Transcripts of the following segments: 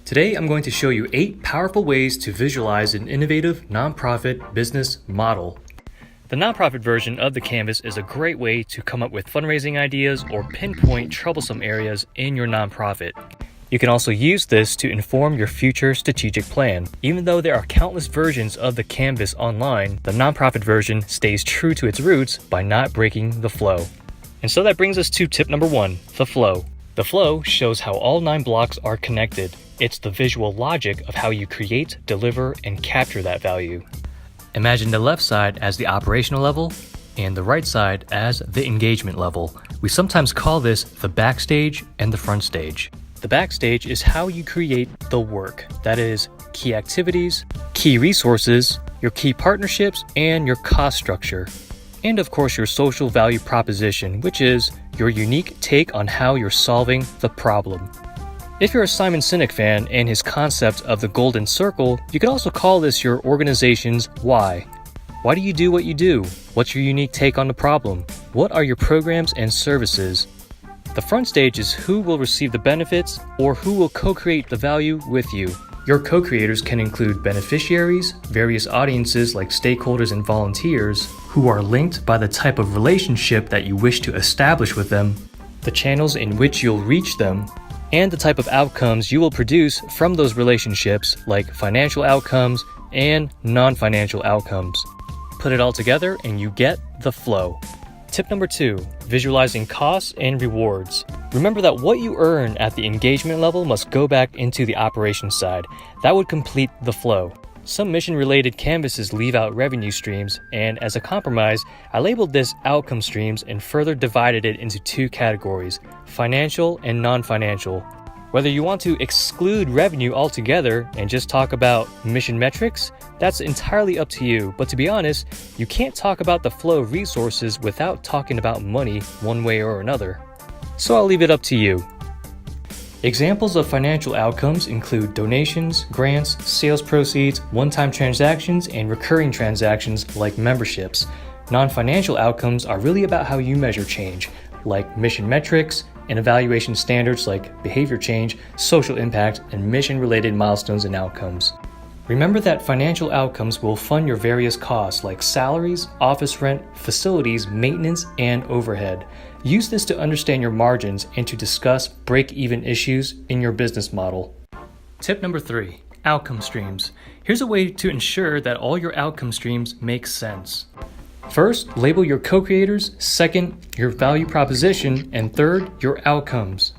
Today, I'm going to show you 8 powerful ways to visualize an innovative nonprofit business model. The nonprofit version of the canvas is a great way to come up with fundraising ideas or pinpoint troublesome areas in your nonprofit. You can also use this to inform your future strategic plan. Even though there are countless versions of the canvas online, the nonprofit version stays true to its roots by not breaking the flow. And so that brings us to tip number 1, the flow. The flow shows how all 9 blocks are connected. It's the visual logic of how you create, deliver, and capture that value. Imagine the left side as the operational level and the right side as the engagement level. We sometimes call this the backstage and the front stage. The backstage is how you create the work. That is, key activities, key resources, your key partnerships, and your cost structure. And of course, your social value proposition, which is your unique take on how you're solving the problem. If you're a Simon Sinek fan and his concept of the golden circle, you could also call this your organization's why. Why do you do what you do? What's your unique take on the problem? What are your programs and services? The front stage is who will receive the benefits or who will co-create the value with you. Your co-creators can include beneficiaries, various audiences like stakeholders and volunteers who are linked by the type of relationship that you wish to establish with them, the channels in which you'll reach them, and the type of outcomes you will produce from those relationships like financial outcomes and non-financial outcomes. Put it all together and you get the flow. Tip number 2, visualizing costs and rewards. Remember that what you earn at the engagement level must go back into the operations side. That would complete the flow. Some mission-related canvases leave out revenue streams, and as a compromise, I labeled this outcome streams and further divided it into 2 categories, financial and non-financial. Whether you want to exclude revenue altogether and just talk about mission metrics, that's entirely up to you. But to be honest, you can't talk about the flow of resources without talking about money one way or another. So I'll leave it up to you. Examples of financial outcomes include donations, grants, sales proceeds, one-time transactions, and recurring transactions like memberships. Non-financial outcomes are really about how you measure change, like mission metrics, and evaluation standards like behavior change, social impact, and mission-related milestones and outcomes. Remember that financial outcomes will fund your various costs like salaries, office rent, facilities, maintenance, and overhead. Use this to understand your margins and to discuss break-even issues in your business model. Tip number 3, outcome streams. Here's a way to ensure that all your outcome streams make sense. First, label your co-creators. Second, your value proposition. And third, your outcomes.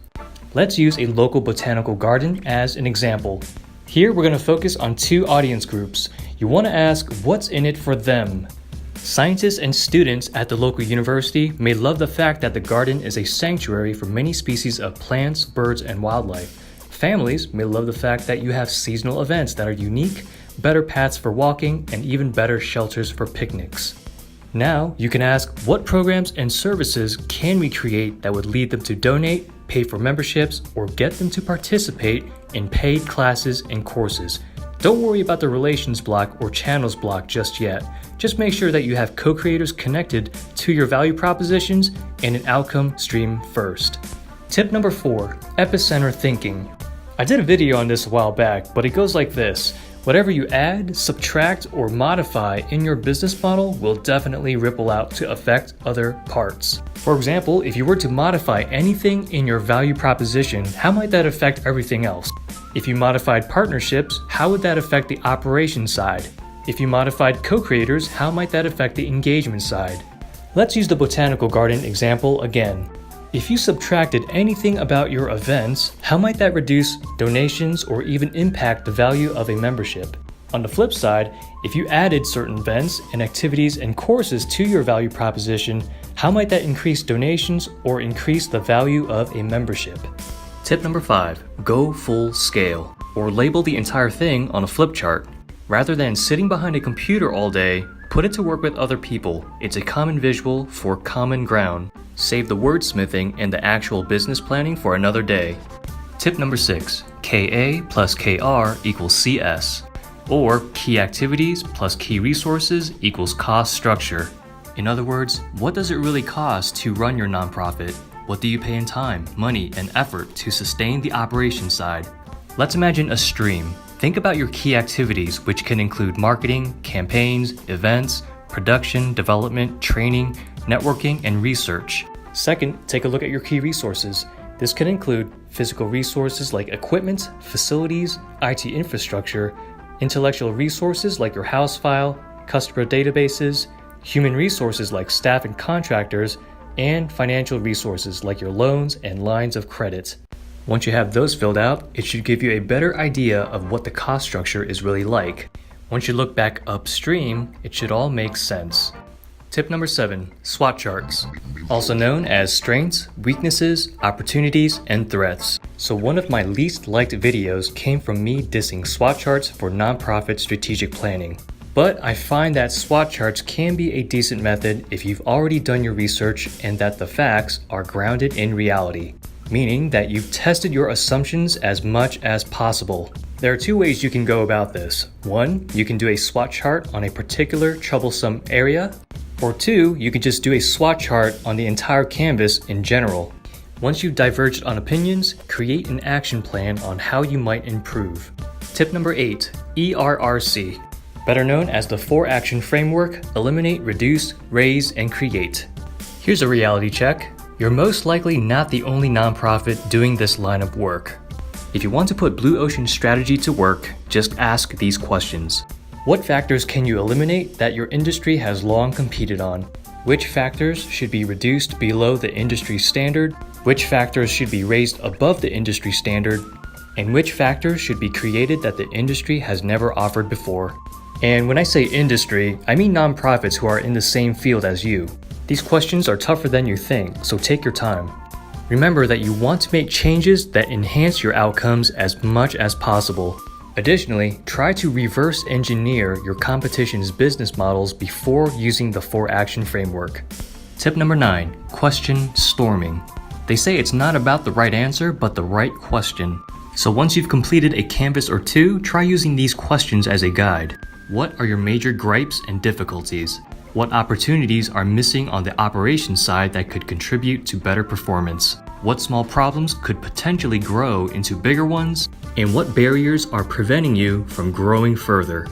Let's use a local botanical garden as an example. Here, we're going to focus on 2 audience groups. You want to ask, what's in it for them? Scientists and students at the local university may love the fact that the garden is a sanctuary for many species of plants, birds, and wildlife. Families may love the fact that you have seasonal events that are unique, better paths for walking, and even better shelters for picnics. Now, you can ask, what programs and services can we create that would lead them to donate, pay for memberships, or get them to participate in paid classes and courses? Don't worry about the relations block or channels block just yet. Just make sure that you have co-creators connected to your value propositions and an outcome stream first. Tip number 4, Epicenter Thinking. I did a video on this a while back, but it goes like this. Whatever you add, subtract, or modify in your business model will definitely ripple out to affect other parts. For example, if you were to modify anything in your value proposition, how might that affect everything else? If you modified partnerships, how would that affect the operations side? If you modified co-creators, how might that affect the engagement side? Let's use the botanical garden example again. If you subtracted anything about your events, how might that reduce donations or even impact the value of a membership? On the flip side, if you added certain events and activities and courses to your value proposition, how might that increase donations or increase the value of a membership? Tip number 5, go full scale, or label the entire thing on a flip chart. Rather than sitting behind a computer all day, put it to work with other people. It's a common visual for common ground. Save the wordsmithing and the actual business planning for another day. Tip number 6, KA plus KR equals CS, or key activities plus key resources equals cost structure. In other words, what does it really cost to run your nonprofit? What do you pay in time, money, and effort to sustain the operation side? Let's imagine a stream. Think about your key activities, which can include marketing, campaigns, events, production, development, training, networking, and research. Second, take a look at your key resources. This can include physical resources like equipment, facilities, IT infrastructure, intellectual resources like your house file, customer databases, human resources like staff and contractors, and financial resources like your loans and lines of credit. Once you have those filled out, it should give you a better idea of what the cost structure is really like. Once you look back upstream, it should all make sense. Tip number 7, SWOT charts, also known as strengths, weaknesses, opportunities, and threats. So one of my least liked videos came from me dissing SWOT charts for nonprofit strategic planning. But I find that SWOT charts can be a decent method if you've already done your research and that the facts are grounded in reality, meaning that you've tested your assumptions as much as possible. There are 2 ways you can go about this. 1, you can do a SWOT chart on a particular troublesome area, or 2, you can just do a SWOT chart on the entire canvas in general. Once you've diverged on opinions, create an action plan on how you might improve. Tip number 8, ERRC, better known as the 4-action framework: eliminate, reduce, raise, and create. Here's a reality check. You're most likely not the only nonprofit doing this line of work. If you want to put Blue Ocean strategy to work, just ask these questions. What factors can you eliminate that your industry has long competed on? Which factors should be reduced below the industry standard? Which factors should be raised above the industry standard? And which factors should be created that the industry has never offered before? And when I say industry, I mean nonprofits who are in the same field as you. These questions are tougher than you think, so take your time. Remember that you want to make changes that enhance your outcomes as much as possible. Additionally, try to reverse engineer your competition's business models before using the 4-action framework. Tip number 9, question storming. They say it's not about the right answer, but the right question. So once you've completed a canvas or 2, try using these questions as a guide. What are your major gripes and difficulties? What opportunities are missing on the operations side that could contribute to better performance? What small problems could potentially grow into bigger ones? And what barriers are preventing you from growing further?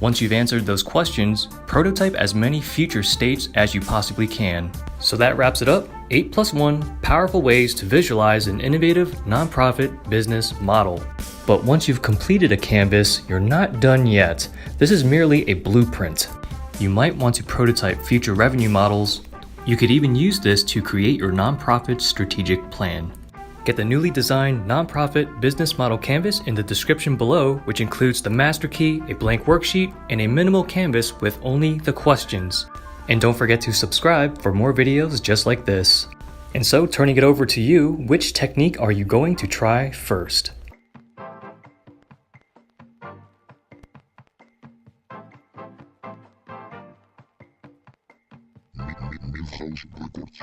Once you've answered those questions, prototype as many future states as you possibly can. So that wraps it up. 8+1 powerful ways to visualize an innovative nonprofit business model. But once you've completed a canvas, you're not done yet. This is merely a blueprint. You might want to prototype future revenue models. You could even use this to create your nonprofit strategic plan. Get the newly designed nonprofit business model canvas in the description below, which includes the master key, a blank worksheet, and a minimal canvas with only the questions. And don't forget to subscribe for more videos just like this. And so, turning it over to you, which technique are you going to try first? Milhouse Records.